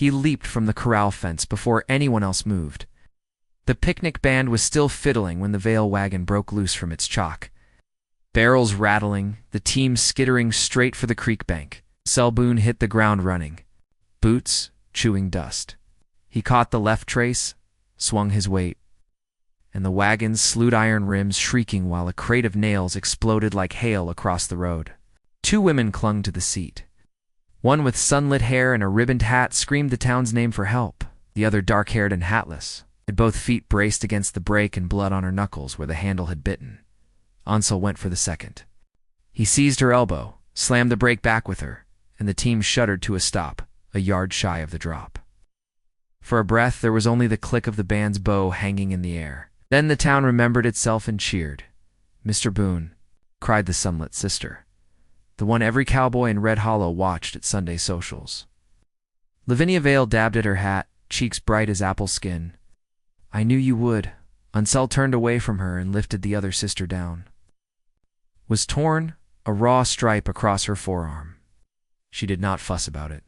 He leaped from the corral fence before anyone else moved. The picnic band was still fiddling when the Vale wagon broke loose from its chock. Barrels rattling, the team skittering straight for the creek bank. Selboon hit the ground running, boots chewing dust. He caught the left trace, swung his weight, and the wagon's slewed iron rims shrieking while a crate of nails exploded like hail across the road. 2 women clung to the seat. One with sunlit hair and a ribboned hat screamed the town's name for help. The other dark-haired and hatless, had both feet braced against the brake and blood on her knuckles where the handle had bitten. Ansel went for the second. He seized her elbow, slammed the brake back with her, and the team shuddered to a stop, a yard shy of the drop. For a breath, there was only the click of the band's bow hanging in the air. Then the town remembered itself and cheered. "Mr. Boone," cried the sunlit sister, the one every cowboy in Red Hollow watched at Sunday socials. Lavinia Vale dabbed at her hat, cheeks bright as apple skin. "I knew you would." Ansel turned away from her and lifted the other sister down. Was torn, a raw stripe across her forearm. She did not fuss about it.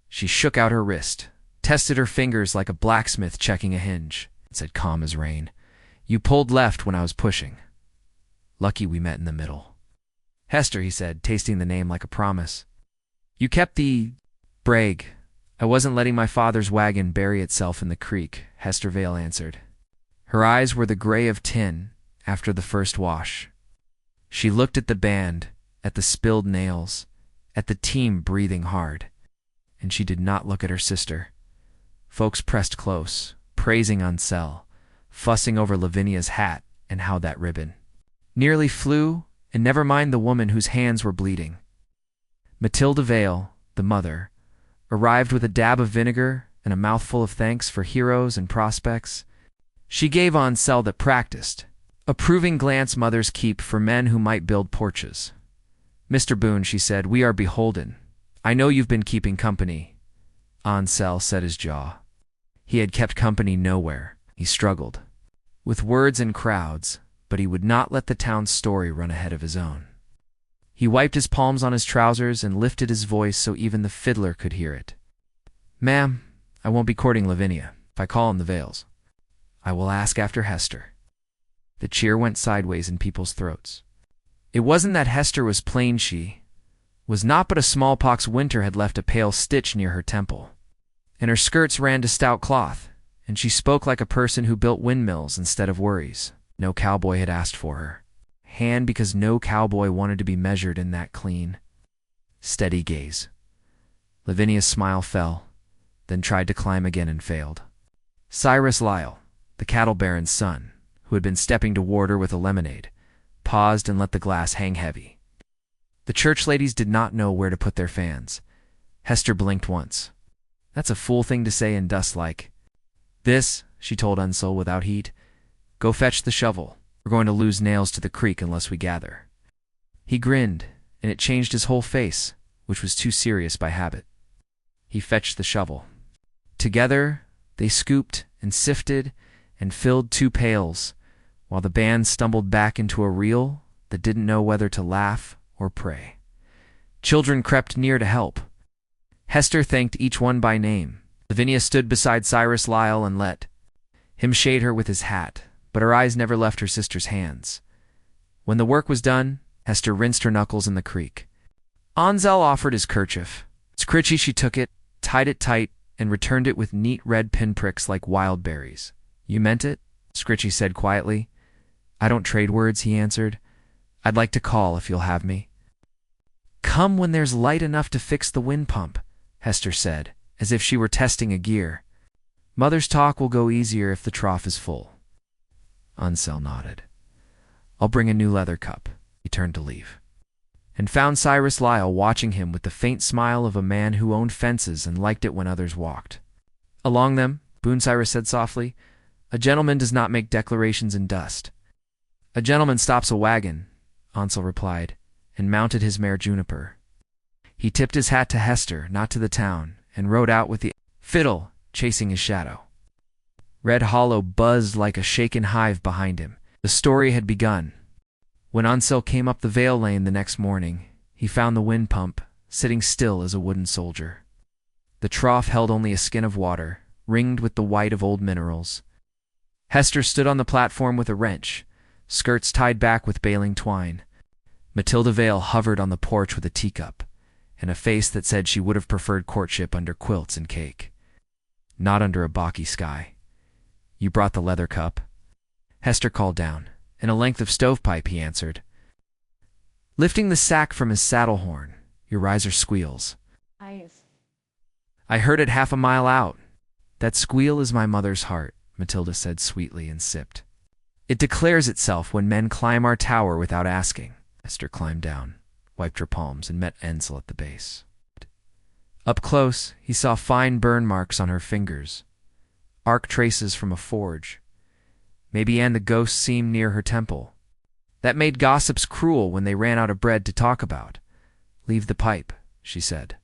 She shook out her wrist, tested her fingers like a blacksmith checking a hinge, and said calm as rain, "You pulled left when I was pushing. Lucky we met in the middle." "Hester," he said, tasting the name like a promise. "You kept the brag." "I wasn't letting my father's wagon bury itself in the creek," Hester Vale answered. Her eyes were the gray of tin after the first wash. She looked at the band, at the spilled nails, at the team breathing hard, and she did not look at her sister. Folks pressed close, praising Ansel, fussing over Lavinia's hat and how that ribbon nearly flew, and never mind the woman whose hands were bleeding. Matilda Vale, the mother, arrived with a dab of vinegar and a mouthful of thanks for heroes and prospects. She gave Ansel the practiced, approving glance mothers keep for men who might build porches. "Mr. Boone," she said, "we are beholden. I know you've been keeping company." Ansel set his jaw. He had kept company nowhere. He struggled with words and crowds, but he would not let the town's story run ahead of his own. He wiped his palms on his trousers and lifted his voice so even the fiddler could hear it. "Ma'am, I won't be courting Lavinia. If I call in the Vales, I will ask after Hester." The cheer went sideways in people's throats. It wasn't that Hester was plain, she was not, but a smallpox winter had left a pale stitch near her temple, and her skirts ran to stout cloth, and she spoke like a person who built windmills instead of worries. No cowboy had asked for her hand because no cowboy wanted to be measured in that clean, steady gaze. Lavinia's smile fell, then tried to climb again and failed. Cyrus Lyle, the cattle baron's son, who had been stepping toward her with a lemonade, paused and let the glass hang heavy. The church ladies did not know where to put their fans. Hester blinked once. "That's a fool thing to say in dust like this," she told Ansel without heat. "Go fetch the shovel. We're going to lose nails to the creek unless we gather." He grinned, and it changed his whole face, which was too serious by habit. He fetched the shovel. Together, they scooped and sifted and filled 2 pails, while the band stumbled back into a reel that didn't know whether to laugh or pray. Children crept near to help. Hester thanked each one by name. Lavinia stood beside Cyrus Lyle and let him shade her with his hat, but her eyes never left her sister's hands. When the work was done, Hester rinsed her knuckles in the creek. Ansel offered his kerchief. Scritchy she took it, tied it tight, and returned it with neat red pinpricks like wild berries. "You meant it?" Scritchy said quietly. "I don't trade words," he answered. "I'd like to call if you'll have me." "Come when there's light enough to fix the wind pump," Hester said, as if she were testing a gear. "Mother's talk will go easier if the trough is full." Ansel nodded. "I'll bring a new leather cup." He turned to leave, and found Cyrus Lyle watching him with the faint smile of a man who owned fences and liked it when others walked along them. Boone Cyrus said softly, "A gentleman does not make declarations in dust." "A gentleman stops a wagon," Ansel replied, and mounted his mare Juniper. He tipped his hat to Hester, not to the town, and rode out with the fiddle chasing his shadow. Red Hollow buzzed like a shaken hive behind him. The story had begun. When Ansel came up the Vale Lane the next morning, he found the wind pump sitting still as a wooden soldier. The trough held only a skin of water, ringed with the white of old minerals. Hester stood on the platform with a wrench, skirts tied back with baling twine. Matilda Vale hovered on the porch with a teacup, and a face that said she would have preferred courtship under quilts and cake. Not under a balky sky. You brought the leather cup? Hester called down. In a length of stovepipe, he answered. Lifting the sack from his saddle horn, your riser squeals. I heard it half a mile out. That squeal is my mother's heart, Matilda said sweetly and sipped. It declares itself when men climb our tower without asking. Hester climbed down, wiped her palms, and met Ansel at the base. Up close, he saw fine burn marks on her fingers, arc traces from a forge. Maybe and the ghost seemed near her temple. That made gossips cruel when they ran out of bread to talk about. Leave the pipe, she said.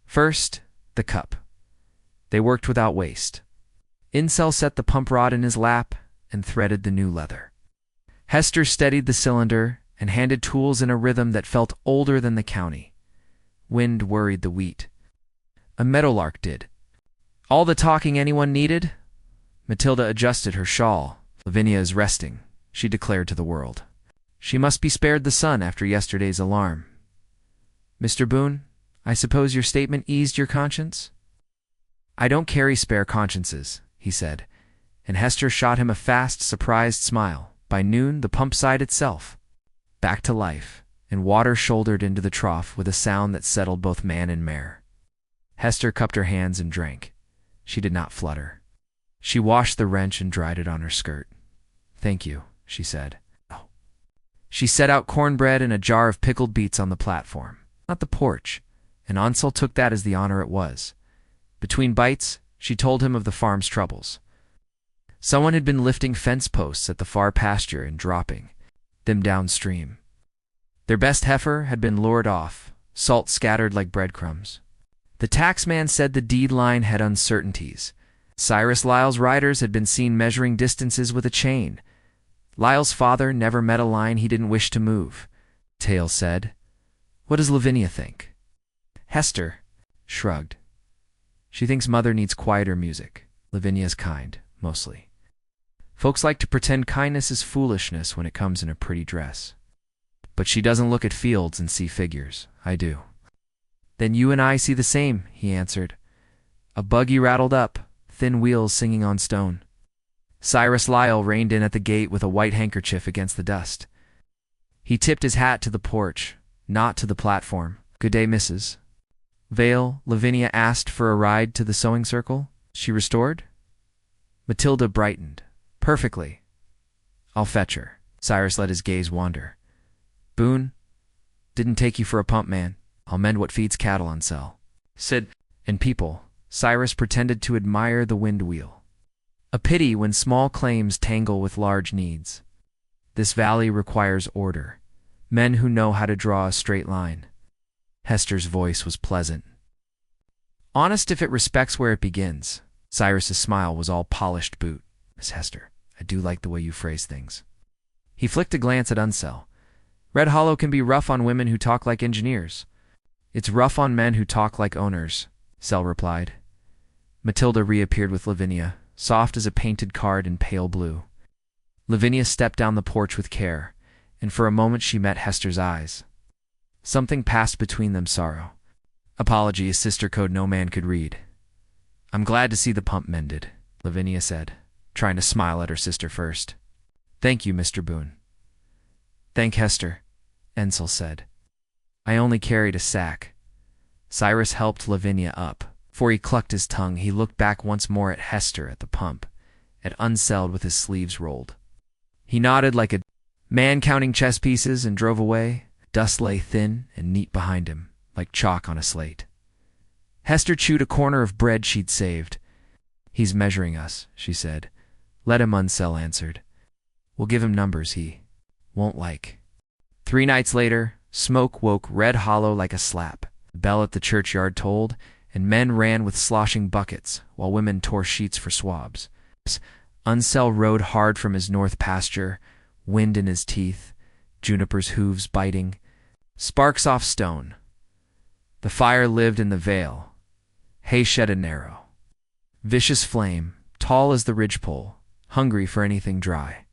First, the cup. They worked without waste. Ansel set the pump rod in his lap and threaded the new leather. Hester steadied the cylinder and handed tools in a rhythm that felt older than the county. Wind worried the wheat. A meadowlark did. All the talking anyone needed? Matilda adjusted her shawl. Lavinia is resting, she declared to the world. She must be spared the sun after yesterday's alarm. Mr. Boone, I suppose your statement eased your conscience? I don't carry spare consciences, he said, and Hester shot him a fast, surprised smile. By noon, the pump sighed itself, back to life, and water shouldered into the trough with a sound that settled both man and mare. Hester cupped her hands and drank. She did not flutter. She washed the wrench and dried it on her skirt. Thank you, she said. Oh. She set out cornbread and a jar of pickled beets on the platform, not the porch, and Ansel took that as the honor it was. Between bites, she told him of the farm's troubles. Someone had been lifting fence posts at the far pasture and dropping them downstream. Their best heifer had been lured off, salt scattered like breadcrumbs. The taxman said the deed line had uncertainties. Cyrus Lyle's riders had been seen measuring distances with a chain. Lyle's father never met a line he didn't wish to move. Tale said. What does Lavinia think? Hester shrugged. She thinks mother needs quieter music. Lavinia's kind, mostly. Folks like to pretend kindness is foolishness when it comes in a pretty dress. But she doesn't look at fields and see figures. I do. Then you and I see the same, he answered. A buggy rattled up, thin wheels singing on stone. Cyrus Lyle reined in at the gate with a white handkerchief against the dust. He tipped his hat to the porch, not to the platform. Good day, Mrs. Vale, Lavinia asked for a ride to the sewing circle. She restored? Matilda brightened. Perfectly. I'll fetch her. Cyrus let his gaze wander. Boone, didn't take you for a pump man. I'll mend what feeds cattle on Sell. Sid and people. Cyrus pretended to admire the wind wheel. A pity when small claims tangle with large needs. This valley requires order. Men who know how to draw a straight line. Hester's voice was pleasant. Honest if it respects where it begins. Cyrus's smile was all polished boot. Miss Hester, I do like the way you phrase things. He flicked a glance at Unsell. Red Hollow can be rough on women who talk like engineers. It's rough on men who talk like owners, Sell replied. Matilda reappeared with Lavinia, soft as a painted card in pale blue. Lavinia stepped down the porch with care, and for a moment she met Hester's eyes. Something passed between them, sorrow. Apology is sister code no man could read. I'm glad to see the pump mended, Lavinia said, trying to smile at her sister first. Thank you, Mr. Boone. Thank Hester, Ansel said. I only carried a sack. Cyrus helped Lavinia up. Before he clucked his tongue, he looked back once more at Hester at the pump, at Unseld with his sleeves rolled. He nodded like a man counting chess pieces and drove away. Dust lay thin and neat behind him, like chalk on a slate. Hester chewed a corner of bread she'd saved. He's measuring us, she said. Let him, Unsell answered. We'll give him numbers he won't like. 3 nights later, smoke woke Red Hollow like a slap. The bell at the churchyard tolled, and men ran with sloshing buckets, while women tore sheets for swabs. Unsell rode hard from his north pasture, wind in his teeth, Juniper's hooves biting, sparks off stone. The fire lived in the vale. Hay shed a narrow, vicious flame, tall as the ridgepole, hungry for anything dry.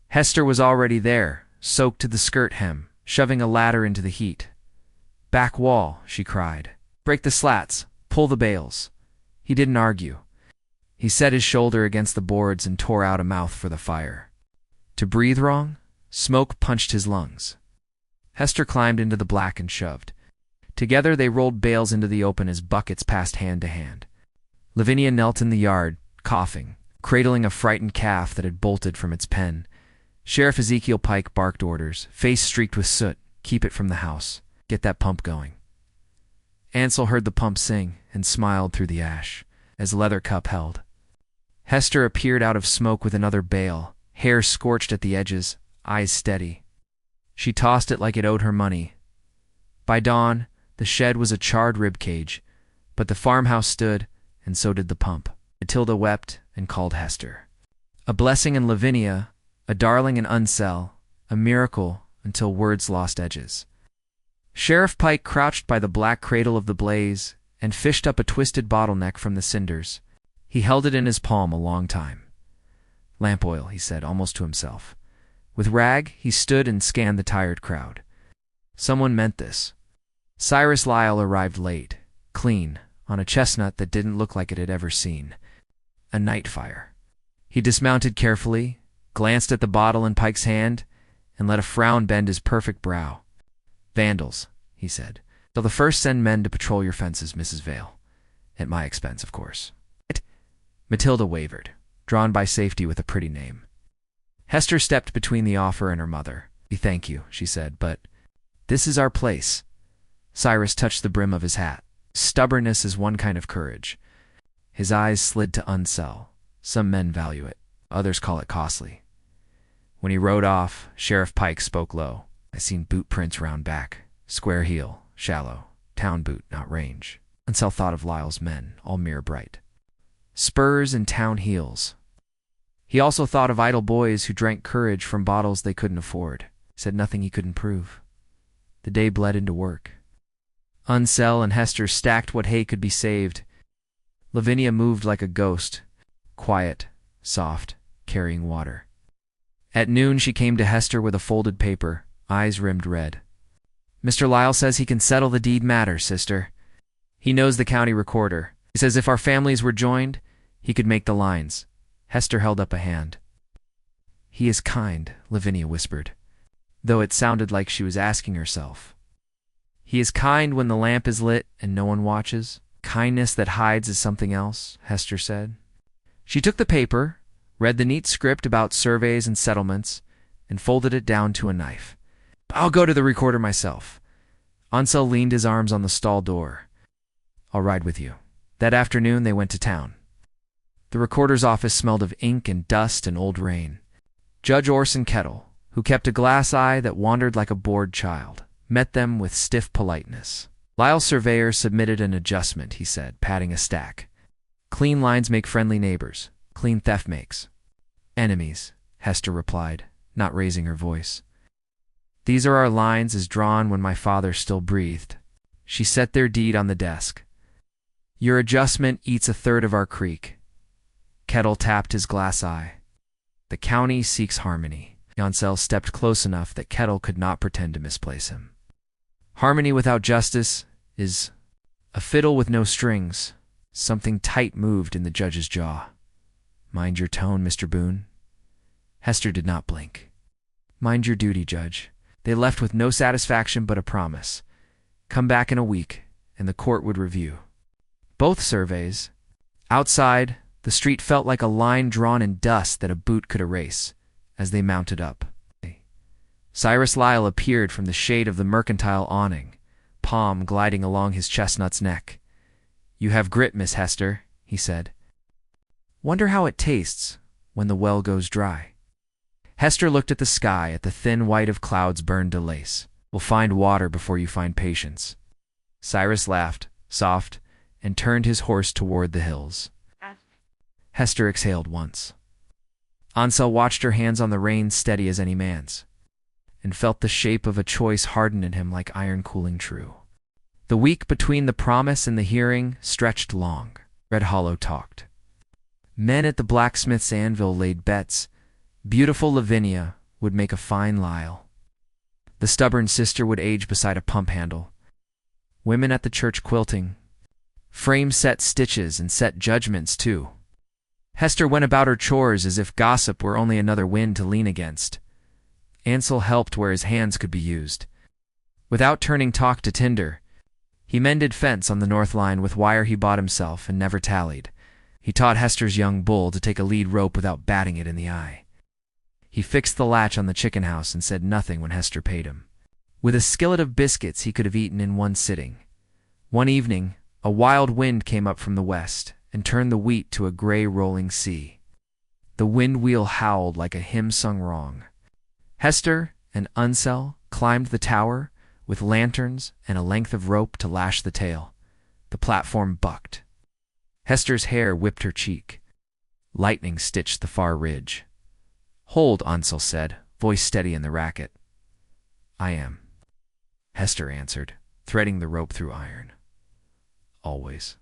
Hester was already there, soaked to the skirt hem, shoving a ladder into the heat. "Back wall," she cried. "Break the slats, pull the bales." He didn't argue. He set his shoulder against the boards and tore out a mouth for the fire. To breathe wrong, smoke punched his lungs. Hester climbed into the black and shoved. Together they rolled bales into the open as buckets passed hand to hand. Lavinia knelt in the yard, coughing, cradling a frightened calf that had bolted from its pen. Sheriff Ezekiel Pike barked orders, face streaked with soot. "Keep it from the house. Get that pump going." Ansel heard the pump sing and smiled through the ash, as leather cup held. Hester appeared out of smoke with another bale, hair scorched at the edges, eyes steady. She tossed it like it owed her money. By dawn, the shed was a charred rib cage, but the farmhouse stood, and so did the pump. Matilda wept and called Hester. A blessing in Lavinia, a darling in Unsell, a miracle until words lost edges. Sheriff Pike crouched by the black cradle of the blaze and fished up a twisted bottleneck from the cinders. He held it in his palm a long time. "Lamp oil," he said, almost to himself. With rag, he stood and scanned the tired crowd. Someone meant this. Cyrus Lyle arrived late, clean, on a chestnut that didn't look like it had ever seen. A night fire. He dismounted carefully, glanced at the bottle in Pike's hand, and let a frown bend his perfect brow. "Vandals," he said. "They'll the first send men to patrol your fences, Mrs. Vale. At my expense, of course." Matilda wavered, drawn by safety with a pretty name. Hester stepped between the offer and her mother. "Thank you," she said, "but this is our place." Cyrus touched the brim of his hat. "Stubbornness is one kind of courage." His eyes slid to Unsell. "Some men value it. Others call it costly." When he rode off, Sheriff Pike spoke low. "I seen boot prints round back. Square heel, shallow. Town boot, not range." Unsell thought of Lyle's men, all mirror bright. Spurs and town heels. He also thought of idle boys who drank courage from bottles they couldn't afford, said nothing he couldn't prove. The day bled into work. Unsell and Hester stacked what hay could be saved. Lavinia moved like a ghost, quiet, soft, carrying water. At noon she came to Hester with a folded paper, eyes rimmed red. "Mr. Lyle says he can settle the deed matter, sister. He knows the county recorder. He says if our families were joined, he could make the lines." Hester held up a hand. "He is kind," Lavinia whispered, though it sounded like she was asking herself. "He is kind when the lamp is lit and no one watches. Kindness that hides is something else," Hester said. She took the paper, read the neat script about surveys and settlements, and folded it down to a knife. "I'll go to the recorder myself." Unsell leaned his arms on the stall door. "I'll ride with you." That afternoon they went to town. The recorder's office smelled of ink and dust and old rain. Judge Orson Kettle, who kept a glass eye that wandered like a bored child, met them with stiff politeness. Lyle's surveyor submitted an adjustment, he said, patting a stack. "Clean lines make friendly neighbors. Clean theft makes enemies," Hester replied, not raising her voice. "These are our lines as drawn when my father still breathed." She set their deed on the desk. "Your adjustment eats a third of our creek." Kettle tapped his glass eye. "The county seeks harmony." Unsell stepped close enough that Kettle could not pretend to misplace him. "Harmony without justice is a fiddle with no strings." Something tight moved in the judge's jaw. "Mind your tone, Mr. Boone." Hester did not blink. "Mind your duty, Judge." They left with no satisfaction but a promise. Come back in a week, and the court would review both surveys. Outside, the street felt like a line drawn in dust that a boot could erase as they mounted up. Cyrus Lyle appeared from the shade of the mercantile awning, palm gliding along his chestnut's neck. "You have grit, Miss Hester," he said. "Wonder how it tastes when the well goes dry." Hester looked at the sky, at the thin white of clouds burned to lace. "We'll find water before you find patience." Cyrus laughed, soft, and turned his horse toward the hills. Hester exhaled once. Unsell watched her hands on the reins steady as any man's, and felt the shape of a choice harden in him like iron cooling true. The week between the promise and the hearing stretched long. Red Hollow talked. Men at the blacksmith's anvil laid bets. Beautiful Lavinia would make a fine Lyle. The stubborn sister would age beside a pump handle. Women at the church quilting. Frame set stitches and set judgments, too. Hester went about her chores as if gossip were only another wind to lean against. Ansel helped where his hands could be used. Without turning talk to tinder, he mended fence on the north line with wire he bought himself and never tallied. He taught Hester's young bull to take a lead rope without batting it in the eye. He fixed the latch on the chicken house and said nothing when Hester paid him. With a skillet of biscuits he could have eaten in one sitting. One evening, a wild wind came up from the west and turned the wheat to a gray rolling sea. The wind wheel howled like a hymn sung wrong. Hester and Unsel climbed the tower with lanterns and a length of rope to lash the tail. The platform bucked. Hester's hair whipped her cheek. Lightning stitched the far ridge. "Hold," Unsel said, voice steady in the racket. "I am," Hester answered, threading the rope through iron. "Always."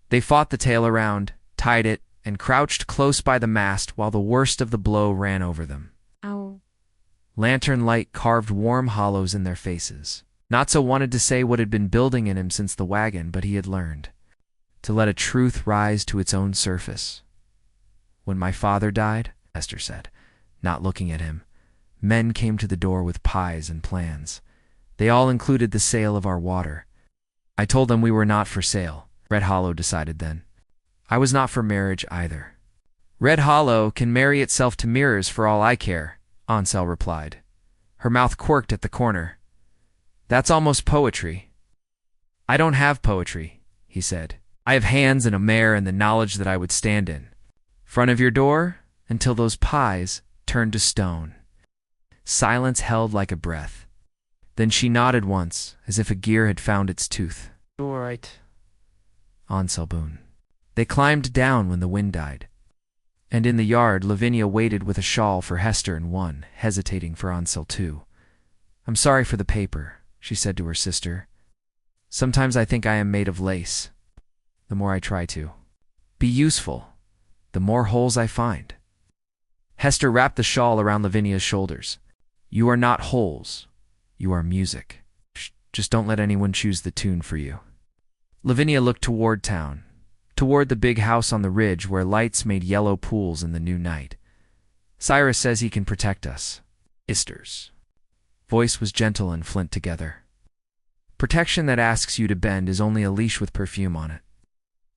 They fought the tail around, tied it, and crouched close by the mast while the worst of the blow ran over them. Ow. Lantern light carved warm hollows in their faces. Notso wanted to say what had been building in him since the wagon, but he had learned to let a truth rise to its own surface. "When my father died," Hester said, not looking at him, "men came to the door with pies and plans. They all included the sale of our water. I told them we were not for sale," Red Hollow decided then. "I was not for marriage either." "Red Hollow can marry itself to mirrors for all I care," Ansel replied. Her mouth quirked at the corner. "That's almost poetry." "I don't have poetry," he said. "I have hands and a mare and the knowledge that I would stand in front of your door until those pies turned to stone." Silence held like a breath. Then she nodded once, as if a gear had found its tooth. "All right." Ansel Boone. They climbed down when the wind died. And in the yard, Lavinia waited with a shawl for Hester and one, hesitating for Ansel too. "I'm sorry for the paper," she said to her sister. "Sometimes I think I am made of lace. The more I try to be useful, the more holes I find." Hester wrapped the shawl around Lavinia's shoulders. "You are not holes. You are music. Just don't let anyone choose the tune for you." Lavinia looked toward town, toward the big house on the ridge where lights made yellow pools in the new night. "Cyrus says he can protect us. Isters." Voice was gentle and flint together. "Protection that asks you to bend is only a leash with perfume on it."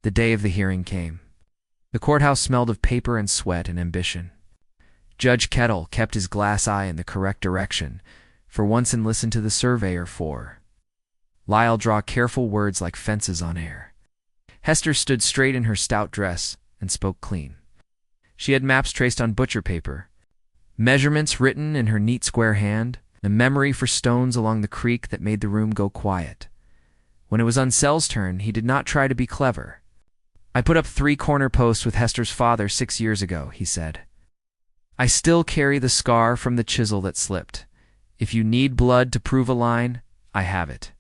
The day of the hearing came. The courthouse smelled of paper and sweat and ambition. Judge Kettle kept his glass eye in the correct direction, for once, and listened to the surveyor for Lyle draw careful words like fences on air. Hester stood straight in her stout dress and spoke clean. She had maps traced on butcher paper, measurements written in her neat square hand, a memory for stones along the creek that made the room go quiet. When it was Unsel's turn, he did not try to be clever. "I put up 3 corner posts with Hester's father 6 years ago," he said. "I still carry the scar from the chisel that slipped. If you need blood to prove a line, I have it."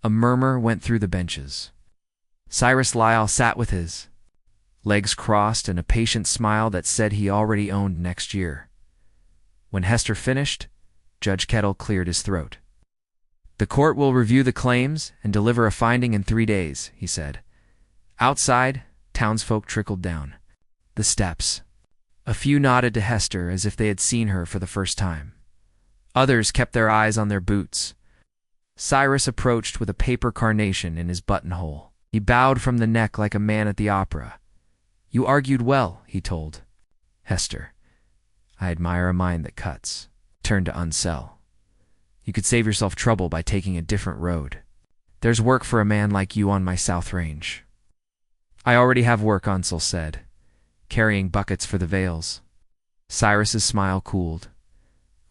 A murmur went through the benches. Cyrus Lyle sat with his legs crossed and a patient smile that said he already owned next year. When Hester finished, Judge Kettle cleared his throat. "The court will review the claims and deliver a finding in 3 days," he said. Outside, townsfolk trickled down the steps. A few nodded to Hester as if they had seen her for the first time. Others kept their eyes on their boots. Cyrus approached with a paper carnation in his buttonhole. He bowed from the neck like a man at the opera. "You argued well," he told Hester. "I admire a mind that cuts." Turned to Unsel. "You could save yourself trouble by taking a different road. There's work for a man like you on my south range." "I already have work," Unsel said, "carrying buckets for the veils." Cyrus's smile cooled.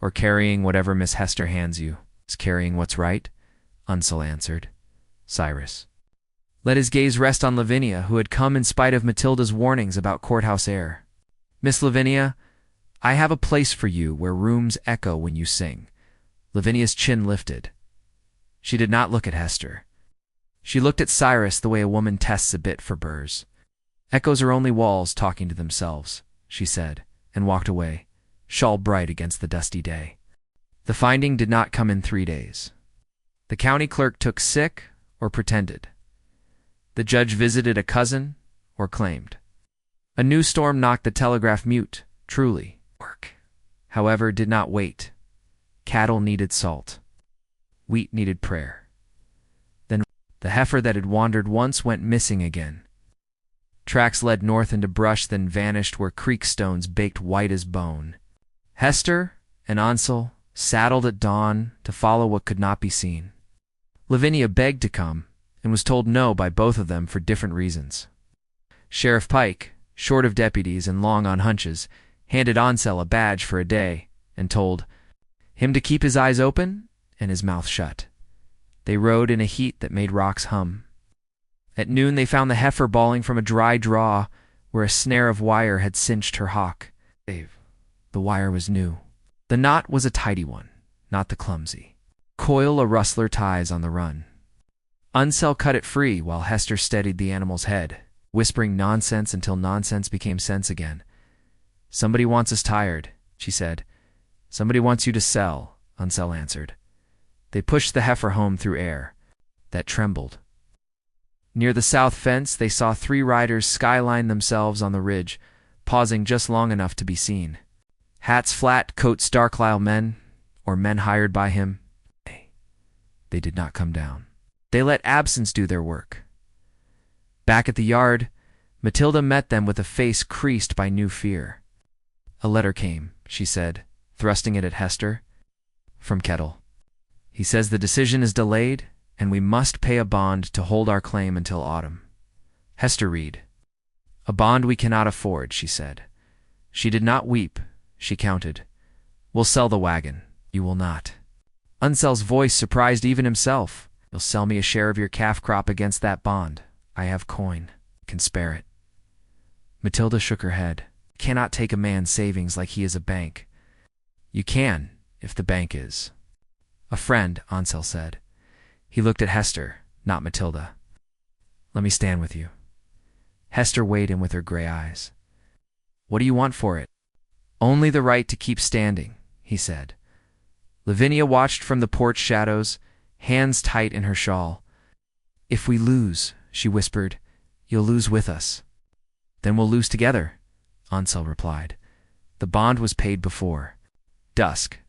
"Or carrying whatever Miss Hester hands you." "Is carrying what's right," Unsel answered. Cyrus let his gaze rest on Lavinia, who had come in spite of Matilda's warnings about courthouse air. "Miss Lavinia, I have a place for you where rooms echo when you sing." Lavinia's chin lifted. She did not look at Hester. She looked at Cyrus the way a woman tests a bit for burrs. "Echoes are only walls talking to themselves," she said, and walked away, shawl bright against the dusty day. The finding did not come in 3 days. The county clerk took sick or pretended. The judge visited a cousin or claimed. A new storm knocked the telegraph mute, truly. Work, however, did not wait. Cattle needed salt. Wheat needed prayer. Then the heifer that had wandered once went missing again. Tracks led north into brush, then vanished where creek stones baked white as bone. Hester and Ansel saddled at dawn to follow what could not be seen. Lavinia begged to come, and was told no by both of them for different reasons. Sheriff Pike, short of deputies and long on hunches, handed Ansel a badge for a day and told him to keep his eyes open and his mouth shut. They rode in a heat that made rocks hum. At noon they found the heifer bawling from a dry draw where a snare of wire had cinched her hock. The wire was new. The knot was a tidy one, not the clumsy coil a rustler ties on the run. Ansel cut it free while Hester steadied the animal's head, whispering nonsense until nonsense became sense again. "Somebody wants us tired," she said. "Somebody wants you to sell," Ansel answered. They pushed the heifer home through air that trembled. Near the south fence they saw 3 riders skyline themselves on the ridge, pausing just long enough to be seen. Hats flat, coats Starklisle men, or men hired by him. They did not come down. They let absence do their work. Back at the yard, Matilda met them with a face creased by new fear. "A letter came," she said, thrusting it at Hester. "From Kettle. He says the decision is delayed, and we must pay a bond to hold our claim until autumn." Hester read. "A bond we cannot afford," she said. She did not weep. She counted. "We'll sell the wagon. You will not." Ansel's voice surprised even himself. "You'll sell me a share of your calf crop against that bond. I have coin. Can spare it." Matilda shook her head. "You cannot take a man's savings like he is a bank." "You can, if the bank is." "A friend," Ansel said. He looked at Hester, not Matilda. "Let me stand with you." Hester weighed him with her gray eyes. "What do you want for it?" "Only the right to keep standing," he said. Lavinia watched from the porch shadows, hands tight in her shawl. "If we lose," she whispered, "you'll lose with us." "Then we'll lose together," Ansel replied. "The bond was paid before." Dusk.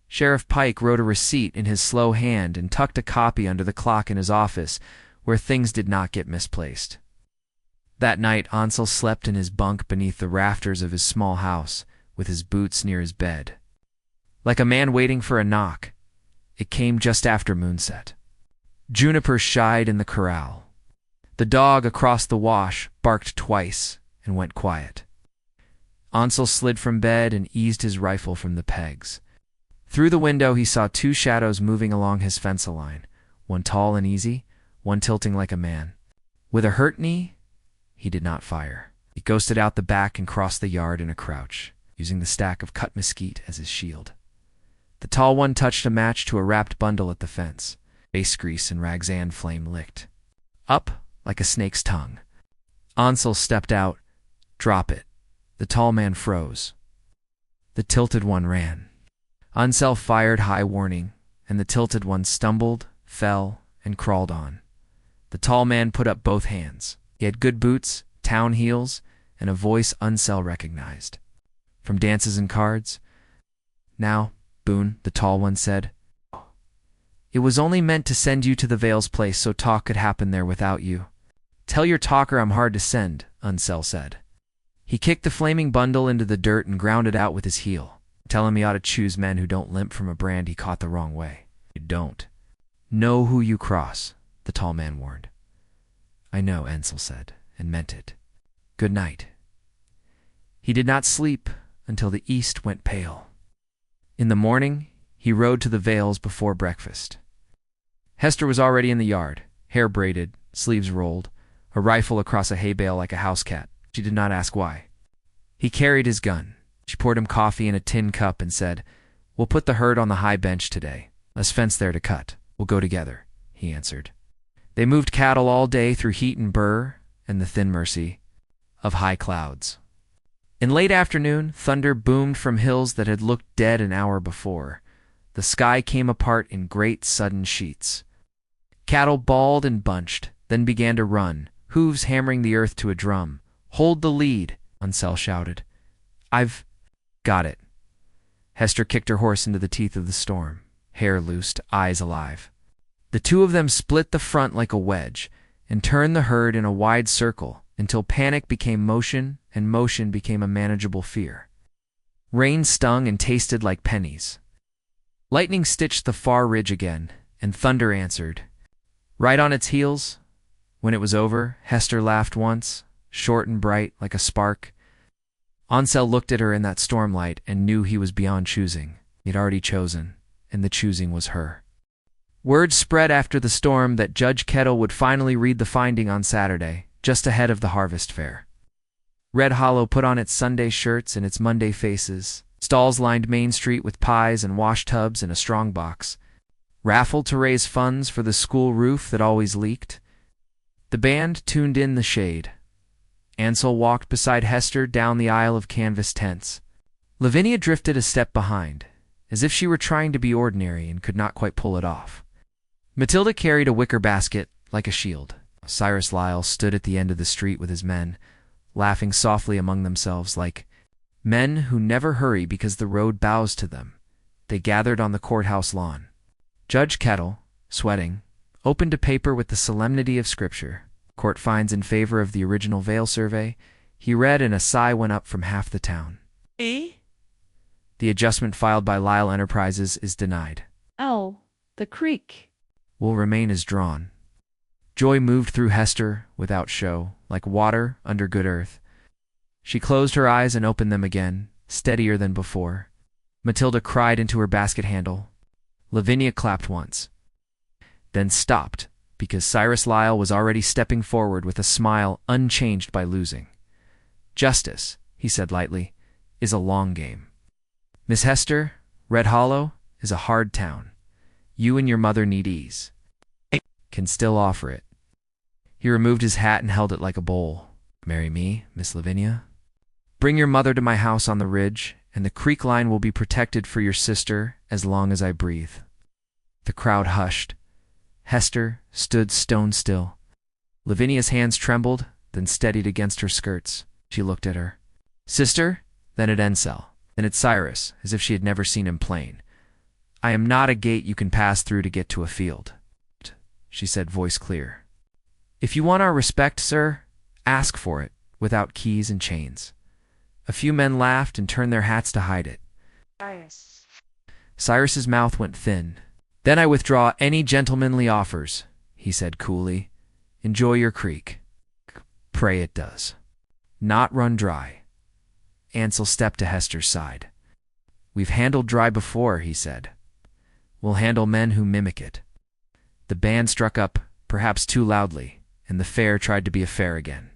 Sheriff Pike wrote a receipt in his slow hand and tucked a copy under the clock in his office, where things did not get misplaced. That night Ansel slept in his bunk beneath the rafters of his small house, with his boots near his bed. Like a man waiting for a knock, it came just after moonset. Juniper shied in the corral. The dog across the wash barked twice and went quiet. Ansel slid from bed and eased his rifle from the pegs. Through the window he saw 2 shadows moving along his fence line, one tall and easy, one tilting like a man. With a hurt knee, he did not fire. He ghosted out the back and crossed the yard in a crouch, using the stack of cut mesquite as his shield. The tall one touched a match to a wrapped bundle at the fence. Base grease and Ragzan flame licked. Up like a snake's tongue. Ansel stepped out. "Drop it." The tall man froze. The tilted one ran. Ansel fired high warning, and the tilted one stumbled, fell, and crawled on. The tall man put up both hands. He had good boots, town heels, and a voice Ansel recognized. From dances and cards. "Now, Boone," the tall one said. "It was only meant to send you to the Vale's place so talk could happen there without you." "Tell your talker I'm hard to send," Ansel said. He kicked the flaming bundle into the dirt and ground it out with his heel. "Tell him he ought to choose men who don't limp from a brand he caught the wrong way." "You don't. Know who you cross," the tall man warned. "I know," Ansel said, and meant it. "Good night." He did not sleep until the east went pale. In the morning, he rode to the Vales before breakfast. Hester was already in the yard, hair braided, sleeves rolled, a rifle across a hay bale like a house cat. She did not ask why. He carried his gun. She poured him coffee in a tin cup and said, "We'll put the herd on the high bench today. Let's fence there to cut. We'll go together," he answered. They moved cattle all day through heat and burr and the thin mercy of high clouds. In late afternoon, thunder boomed from hills that had looked dead an hour before. The sky came apart in great sudden sheets. Cattle bawled and bunched, then began to run, hooves hammering the earth to a drum. "Hold the lead," Unsell shouted. "I've got it." Hester kicked her horse into the teeth of the storm, hair loosed, eyes alive. The two of them split the front like a wedge and turned the herd in a wide circle until panic became motion and motion became a manageable fear. Rain stung and tasted like pennies. Lightning stitched the far ridge again, and thunder answered. Right on its heels, when it was over, Hester laughed once, short and bright like a spark. Unsell looked at her in that stormlight and knew he was beyond choosing. He had already chosen, and the choosing was her. Word spread after the storm that Judge Kettle would finally read the finding on Saturday, just ahead of the harvest fair. Red Hollow put on its Sunday shirts and its Monday faces. Stalls lined Main Street with pies and wash tubs and a strongbox. Raffled to raise funds for the school roof that always leaked. The band tuned in the shade. Ansel walked beside Hester down the aisle of canvas tents. Lavinia drifted a step behind, as if she were trying to be ordinary and could not quite pull it off. Matilda carried a wicker basket like a shield. Cyrus Lyle stood at the end of the street with his men, laughing softly among themselves like men who never hurry because the road bows to them. They gathered on the courthouse lawn. Judge Kettle, sweating, opened a paper with the solemnity of Scripture. Court finds in favor of the original Vale survey. He read and a sigh went up from half the town. Eh? The adjustment filed by Lyle Enterprises is denied. Oh, the creek. Will remain as drawn. Joy moved through Hester without show, like water under good earth. She closed her eyes and opened them again, steadier than before. Matilda cried into her basket handle. Lavinia clapped once, then stopped, because Cyrus Lyle was already stepping forward with a smile unchanged by losing. "Justice," he said lightly, "is a long game. Miss Hester, Red Hollow is a hard town. You and your mother need ease. I can still offer it." He removed his hat and held it like a bowl. "Marry me, Miss Lavinia? Bring your mother to my house on the ridge, and the creek line will be protected for your sister as long as I breathe." The crowd hushed. Hester stood stone still. Lavinia's hands trembled, then steadied against her skirts. She looked at her. "Sister?" Then at Unsell, then at Cyrus, as if she had never seen him plain. "I am not a gate you can pass through to get to a field," she said, voice clear. "If you want our respect, sir, ask for it, without keys and chains." A few men laughed and turned their hats to hide it. Cyrus's mouth went thin. "Then I withdraw any gentlemanly offers," he said coolly. "Enjoy your creek. Pray it does not run dry." Ansel stepped to Hester's side. "We've handled dry before," he said. "We'll handle men who mimic it." The band struck up, perhaps too loudly, and the fair tried to be a fair again.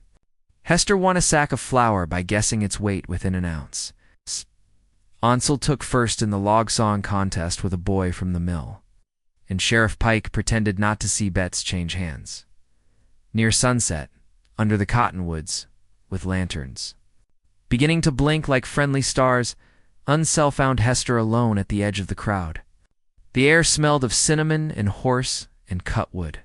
Hester won a sack of flour by guessing its weight within an ounce. Ansel took first in the log sawing contest with a boy from the mill, and Sheriff Pike pretended not to see bets change hands. Near sunset, under the cottonwoods, with lanterns beginning to blink like friendly stars, Unsell found Hester alone at the edge of the crowd. The air smelled of cinnamon and horse and cut wood.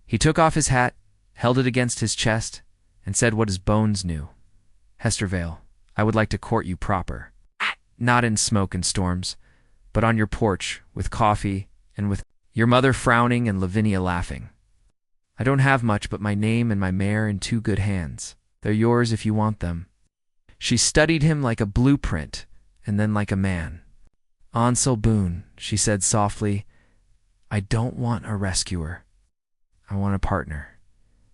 He took off his hat, held it against his chest, and said what his bones knew. "Hester Vale, I would like to court you proper. Not in smoke and storms, but on your porch, with coffee, and with your mother frowning and Lavinia laughing. I don't have much but my name and my mare in 2 good hands. They're yours if you want them." She studied him like a blueprint, and then like a man. "Ansel Boone," she said softly, "I don't want a rescuer. I want a partner.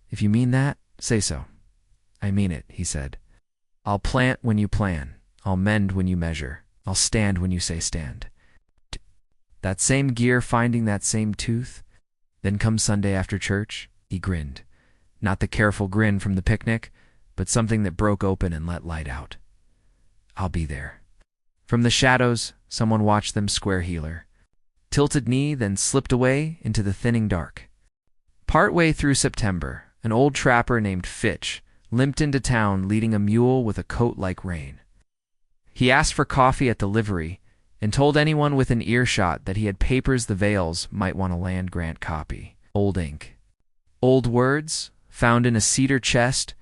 If you mean that, say so." "I mean it," he said. "I'll plant when you plan. I'll mend when you measure. I'll stand when you say stand. That same gear finding that same tooth? Then come Sunday after church?" He grinned. Not the careful grin from the picnic, but something that broke open and let light out. "I'll be there." From the shadows, someone watched them square heeler. Tilted knee, then slipped away into the thinning dark. Partway through September, an old trapper named Fitch limped into town leading a mule with a coat like rain. He asked for coffee at the livery and told anyone within earshot that he had papers the Vales might want a land grant copy. Old ink. Old words, found in a cedar chest,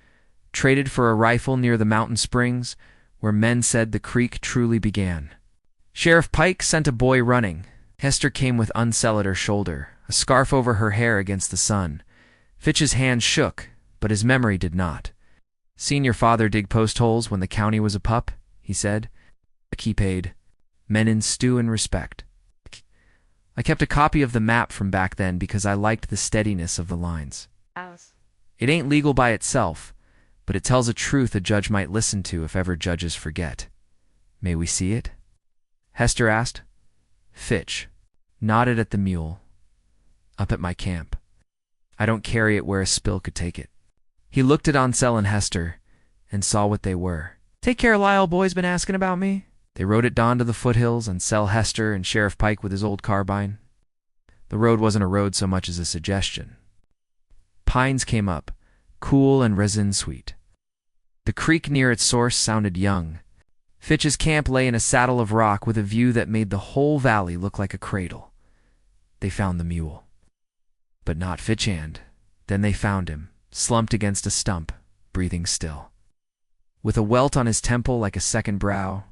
traded for a rifle near the mountain springs, where men said the creek truly began. Sheriff Pike sent a boy running. Hester came with unsell at her shoulder, a scarf over her hair against the sun. Fitch's hand shook, but his memory did not. "Seen your father dig post holes when the county was a pup," he said. He paid. Men in stew and respect. I kept a copy of the map from back then because I liked the steadiness of the lines. It ain't legal by itself, but it tells a truth a judge might listen to if ever judges forget. May we see it? Hester asked. Fitch nodded at the mule. Up at my camp. I don't carry it where a spill could take it. He looked at Ansel and Hester and saw what they were. Take care, Lyle boy's been asking about me. They rode at dawn to the foothills, Ansel, Hester, and Sheriff Pike with his old carbine. The road wasn't a road so much as a suggestion. Pines came up, cool and resin-sweet. The creek near its source sounded young. Fitch's camp lay in a saddle of rock with a view that made the whole valley look like a cradle. They found the mule. But not Fitchhand. Then they found him, slumped against a stump, breathing still. With a welt on his temple like a second brow,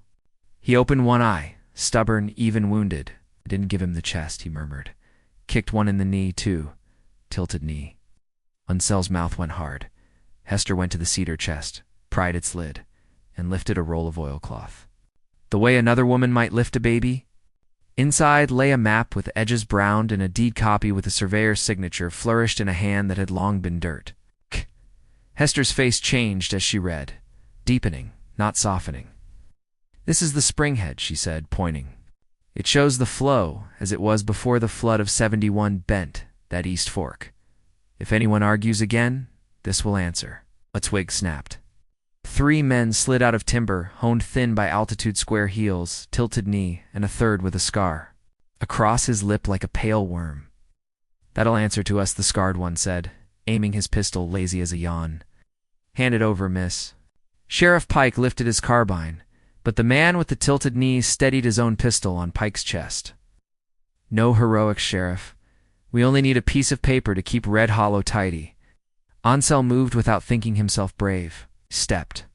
he opened one eye, stubborn, even wounded. I didn't give him the chest, he murmured. Kicked one in the knee, too. Tilted knee. Ansel's mouth went hard. Hester went to the cedar chest, pried its lid, and lifted a roll of oilcloth. The way another woman might lift a baby. Inside lay a map with edges browned and a deed copy with a surveyor's signature flourished in a hand that had long been dirt. Hester's face changed as she read, deepening, not softening. This is the springhead, she said, pointing. It shows the flow, as it was before the flood of 71 bent that east fork. If anyone argues again, this will answer. A twig snapped. 3 men slid out of timber, honed thin by altitude square heels, tilted knee, and a third with a scar. Across his lip like a pale worm. That'll answer to us, the scarred one said, aiming his pistol lazy as a yawn. Hand it over, miss. Sheriff Pike lifted his carbine, but the man with the tilted knees steadied his own pistol on Pike's chest. No heroics, Sheriff. We only need a piece of paper to keep Red Hollow tidy. Ansel moved without thinking himself brave. Stepped.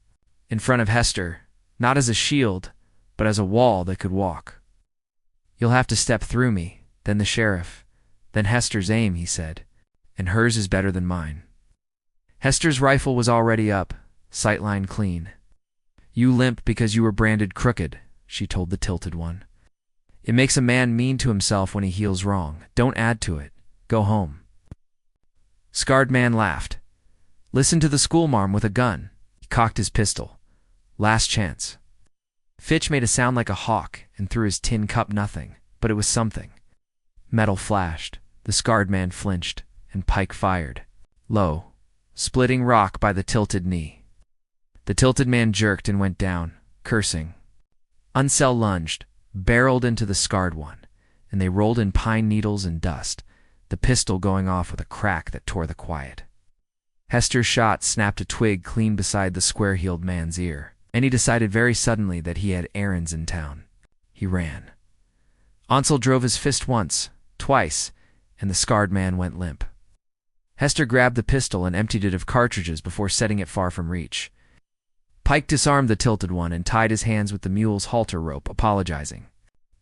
In front of Hester, not as a shield, but as a wall that could walk. You'll have to step through me, then the sheriff, then Hester's aim, he said, and hers is better than mine. Hester's rifle was already up, sightline clean. You limp because you were branded crooked, she told the tilted one. It makes a man mean to himself when he heals wrong. Don't add to it. Go home. Scarred man laughed. Listen to the schoolmarm with a gun. He cocked his pistol. Last chance. Fitch made a sound like a hawk and threw his tin cup nothing, but it was something. Metal flashed. The scarred man flinched, and Pike fired. Low, splitting rock by the tilted knee. The tilted man jerked and went down, cursing. Ansel lunged, barreled into the scarred one, and they rolled in pine needles and dust, the pistol going off with a crack that tore the quiet. Hester's shot snapped a twig clean beside the square-heeled man's ear, and he decided very suddenly that he had errands in town. He ran. Ansel drove his fist once, twice, and the scarred man went limp. Hester grabbed the pistol and emptied it of cartridges before setting it far from reach. Pike disarmed the tilted one and tied his hands with the mule's halter rope, apologizing.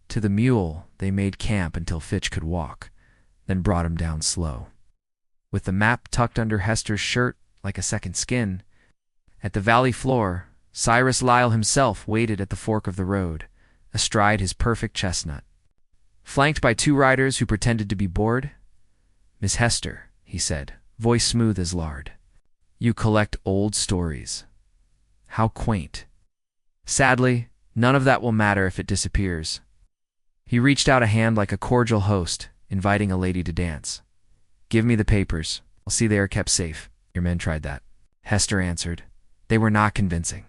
To the mule, they made camp until Fitch could walk, then brought him down slow. With the map tucked under Hester's shirt like a second skin, at the valley floor, Cyrus Lyle himself waited at the fork of the road, astride his perfect chestnut. Flanked by 2 riders who pretended to be bored, Miss Hester, he said, voice smooth as lard. You collect old stories. How quaint. Sadly, none of that will matter if it disappears. He reached out a hand like a cordial host, inviting a lady to dance. Give me the papers. I'll see they are kept safe. Your men tried that. Hester answered. They were not convincing.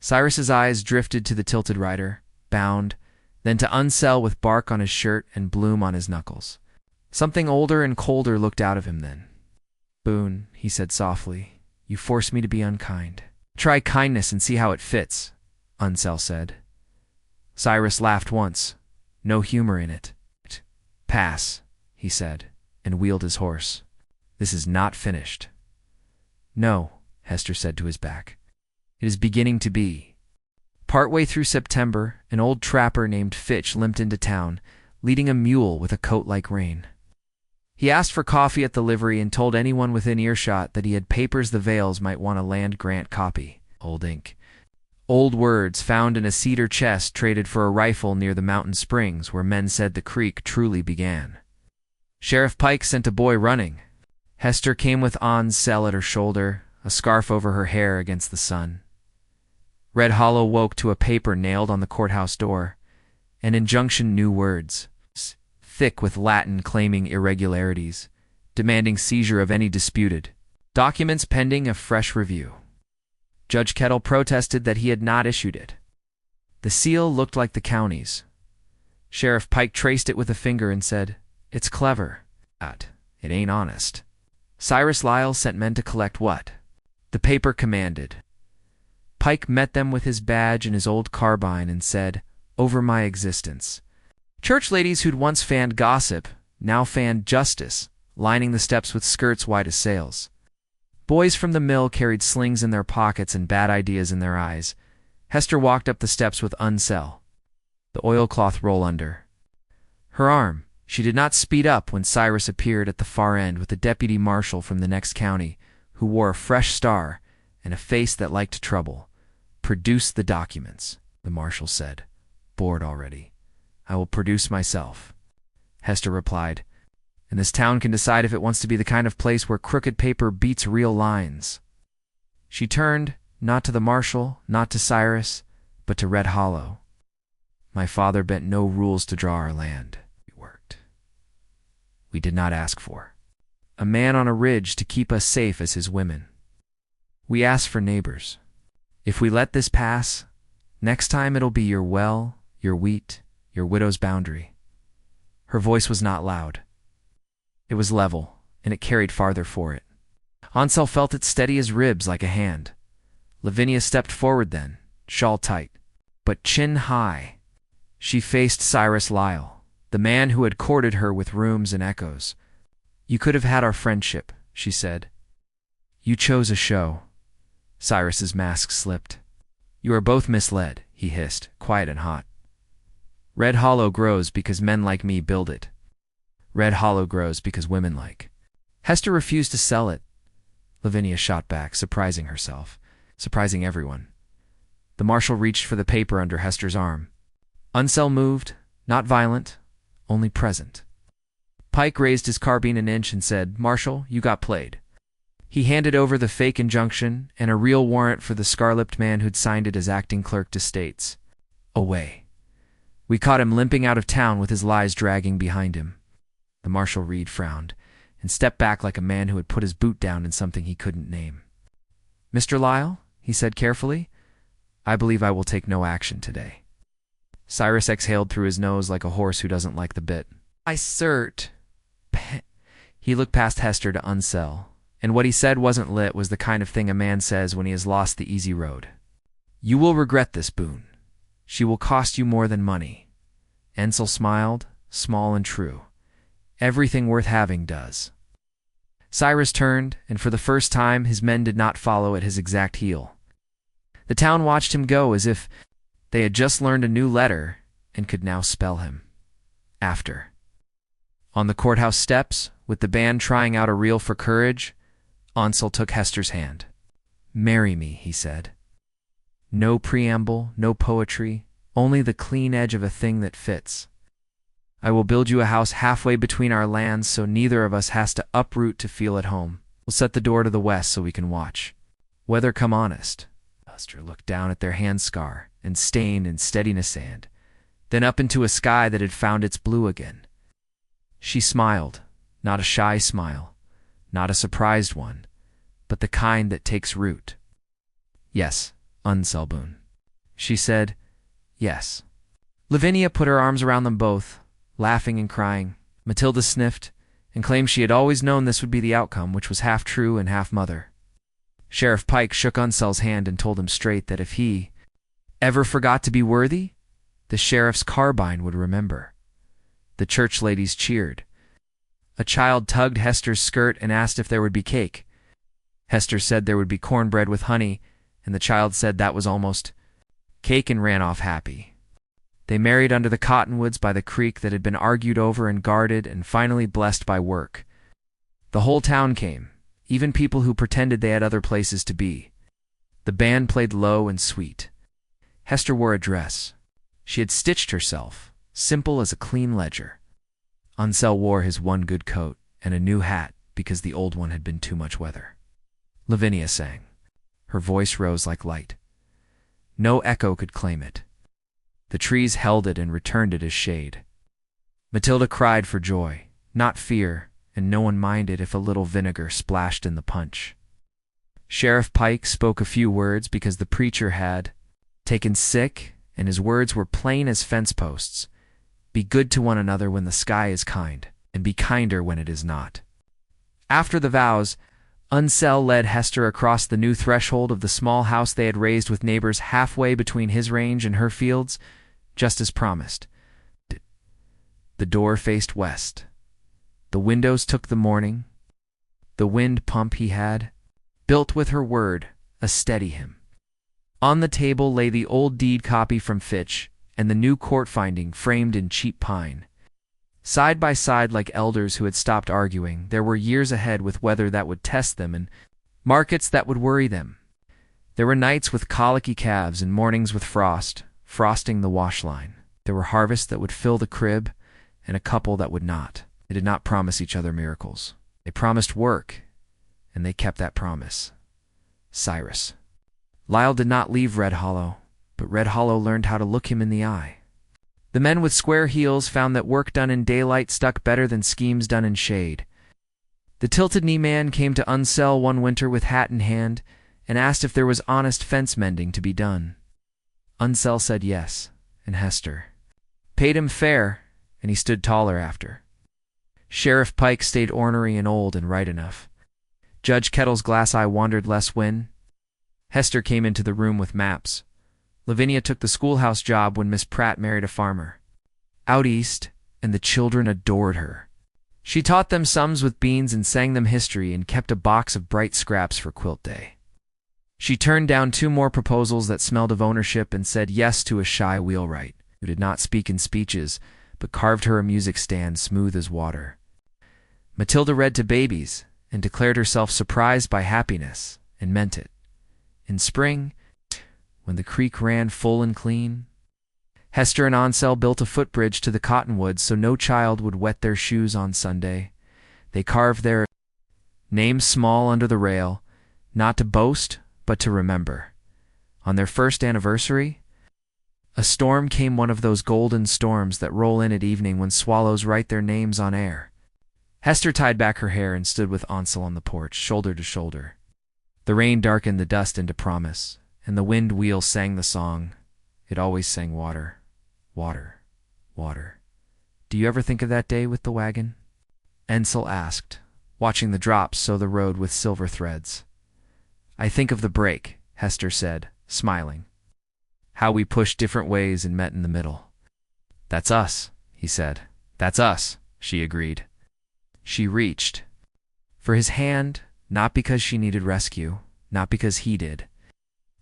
Cyrus's eyes drifted to the tilted rider, bound, then to Ansel with bark on his shirt and bloom on his knuckles. Something older and colder looked out of him then. "Boone," he said softly, "you force me to be unkind." "Try kindness and see how it fits," Unsel said. Cyrus laughed once. No humor in it. "Pass," he said, and wheeled his horse. "This is not finished." "No," Hester said to his back. "It is beginning to be." Partway through September, an old trapper named Fitch limped into town, leading a mule with a coat like rain. He asked for coffee at the livery and told anyone within earshot that he had papers the Vales might want a land grant copy. Old ink. Old words found in a cedar chest traded for a rifle near the mountain springs where men said the creek truly began. Sheriff Pike sent a boy running. Hester came with Unsel at her shoulder, a scarf over her hair against the sun. Red Hollow woke to a paper nailed on the courthouse door, an injunction, new words, thick with Latin claiming irregularities, demanding seizure of any disputed documents pending a fresh review. Judge Kettle protested that he had not issued it. The seal looked like the county's. Sheriff Pike traced it with a finger and said, "It's clever. It ain't honest." Cyrus Lyle sent men to collect what? The paper commanded. Pike met them with his badge and his old carbine and said, "Over my existence." Church ladies who'd once fanned gossip now fanned justice, lining the steps with skirts white as sails. Boys from the mill carried slings in their pockets and bad ideas in their eyes. Hester walked up the steps with Unsel, the oilcloth roll under her arm. She did not speed up when Cyrus appeared at the far end with a deputy marshal from the next county who wore a fresh star and a face that liked trouble. "Produce the documents," the marshal said. "Bored already. I will produce myself," Hester replied. "And this town can decide if it wants to be the kind of place where crooked paper beats real lines." She turned, not to the marshal, not to Cyrus, but to Red Hollow. "My father bent no rules to draw our land. We worked. We did not ask for a man on a ridge to keep us safe as his women. We asked for neighbors. If we let this pass, next time it'll be your well, your wheat, your widow's boundary." Her voice was not loud. It was level, and it carried farther for it. Unsel felt it steady as ribs like a hand. Lavinia stepped forward then, shawl tight, but chin high. She faced Cyrus Lyle, the man who had courted her with rooms and echoes. "You could have had our friendship," she said. "You chose a show." Cyrus's mask slipped. "You are both misled," he hissed, quiet and hot. "Red Hollow grows because men like me build it. Red Hollow grows because women like." Hester refused to sell it. Lavinia shot back, surprising herself, surprising everyone. The marshal reached for the paper under Hester's arm. Unsel moved, not violent, only present. Pike raised his carbine an inch and said, "Marshal, you got played." He handed over the fake injunction and a real warrant for the scar-lipped man who'd signed it as acting clerk to states. Away. We caught him limping out of town with his lies dragging behind him. The Marshal Reed frowned and stepped back like a man who had put his boot down in something he couldn't name. "Mr. Lyle," he said carefully, "I believe I will take no action today." Cyrus exhaled through his nose like a horse who doesn't like the bit. "I cert." He looked past Hester to Unsel, and what he said wasn't lit was the kind of thing a man says when he has lost the easy road. "You will regret this, Boone. She will cost you more than money." Unsel smiled, small and true. "Everything worth having does." Cyrus turned, and for the first time his men did not follow at his exact heel. The town watched him go as if they had just learned a new letter and could now spell him. After. On the courthouse steps, with the band trying out a reel for courage, Unsel took Hester's hand. "Marry me," he said. No preamble, no poetry, only the clean edge of a thing that fits. "I will build you a house halfway between our lands so neither of us has to uproot to feel at home. We'll set the door to the west so we can watch. Weather come honest." Hester looked down at their hand scar and stain and steadiness sand, then up into a sky that had found its blue again. She smiled, not a shy smile, not a surprised one, but the kind that takes root. "Yes, Unsel Boone." She said, "Yes." Lavinia put her arms around them both, laughing and crying. Matilda sniffed, and claimed she had always known this would be the outcome, which was half true and half mother. Sheriff Pike shook Unsel's hand and told him straight that if he ever forgot to be worthy, the sheriff's carbine would remember. The church ladies cheered. A child tugged Hester's skirt and asked if there would be cake. Hester said there would be cornbread with honey, and the child said that was almost cake and ran off happy. They married under the cottonwoods by the creek that had been argued over and guarded and finally blessed by work. The whole town came, even people who pretended they had other places to be. The band played low and sweet. Hester wore a dress. She had stitched herself, simple as a clean ledger. Unsel wore his one good coat and a new hat because the old one had been too much weather. Lavinia sang. Her voice rose like light. No echo could claim it. The trees held it and returned it as shade. Matilda cried for joy, not fear, and no one minded if a little vinegar splashed in the punch. Sheriff Pike spoke a few words because the preacher had taken sick, and his words were plain as fence posts. Be good to one another when the sky is kind, and be kinder when it is not. After the vows, Unsel led Hester across the new threshold of the small house they had raised with neighbors halfway between his range and her fields, just as promised. The door faced west. The windows took the morning. The wind pump he had, built with her word, a steady him. On the table lay the old deed copy from Fitch and the new court finding framed in cheap pine. Side by side like elders who had stopped arguing, there were years ahead with weather that would test them and markets that would worry them. There were nights with colicky calves and mornings with frost, frosting the wash line. There were harvests that would fill the crib and a couple that would not. They did not promise each other miracles. They promised work, and they kept that promise. Cyrus. Lyle did not leave Red Hollow, but Red Hollow learned how to look him in the eye. The men with square heels found that work done in daylight stuck better than schemes done in shade. The tilted-knee man came to Unsel one winter with hat in hand and asked if there was honest fence mending to be done. Unsel said yes, and Hester paid him fair, and he stood taller after. Sheriff Pike stayed ornery and old and right enough. Judge Kettle's glass eye wandered less when Hester came into the room with maps. Lavinia took the schoolhouse job when Miss Pratt married a farmer out east, and the children adored her. She taught them sums with beans and sang them history and kept a box of bright scraps for quilt day. She turned down 2 more proposals that smelled of ownership and said yes to a shy wheelwright who did not speak in speeches but carved her a music stand smooth as water. Matilda read to babies and declared herself surprised by happiness and meant it. In spring, when the creek ran full and clean, Hester and Unsel built a footbridge to the cottonwoods so no child would wet their shoes on Sunday. They carved their names small under the rail, not to boast, but to remember. On their first anniversary, a storm came, one of those golden storms that roll in at evening when swallows write their names on air. Hester tied back her hair and stood with Unsel on the porch, shoulder to shoulder. The rain darkened the dust into promise, and the wind wheel sang the song. It always sang water, water, water. Do you ever think of that day with the wagon? Unsel asked, watching the drops sow the road with silver threads. I think of the break, Hester said, smiling. How we pushed different ways and met in the middle. That's us, he said. That's us, she agreed. She reached for his hand, not because she needed rescue, not because he did,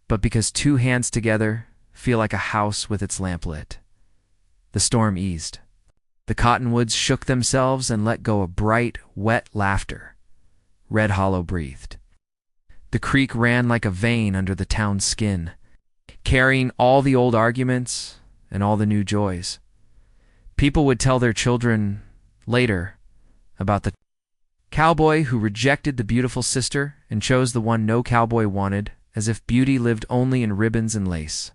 but because 2 hands together feel like a house with its lamp lit. The storm eased. The cottonwoods shook themselves and let go a bright, wet laughter. Red Hollow breathed. The creek ran like a vein under the town's skin, carrying all the old arguments and all the new joys. People would tell their children later about the cowboy who rejected the beautiful sister and chose the one no cowboy wanted, as if beauty lived only in ribbons and lace.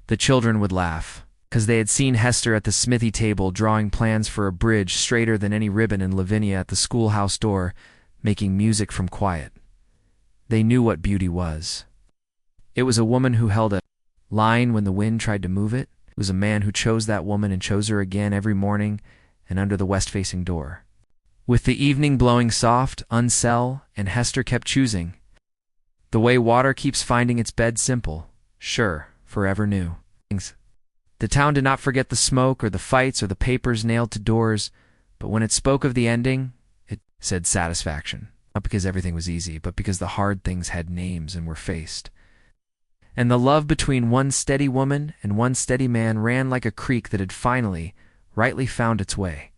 The children would laugh, because they had seen Hester at the smithy table drawing plans for a bridge straighter than any ribbon, and Lavinia at the schoolhouse door making music from quiet. They knew what beauty was. It was a woman who held a line when the wind tried to move it. It was a man who chose that woman and chose her again every morning and under the west-facing door. With the evening blowing soft, Unsell and Hester kept choosing. The way water keeps finding its bed simple, sure, forever new. The town did not forget the smoke or the fights or the papers nailed to doors, but when it spoke of the ending, it said satisfaction. Not because everything was easy, but because the hard things had names and were faced. And the love between one steady woman and one steady man ran like a creek that had finally, rightly found its way.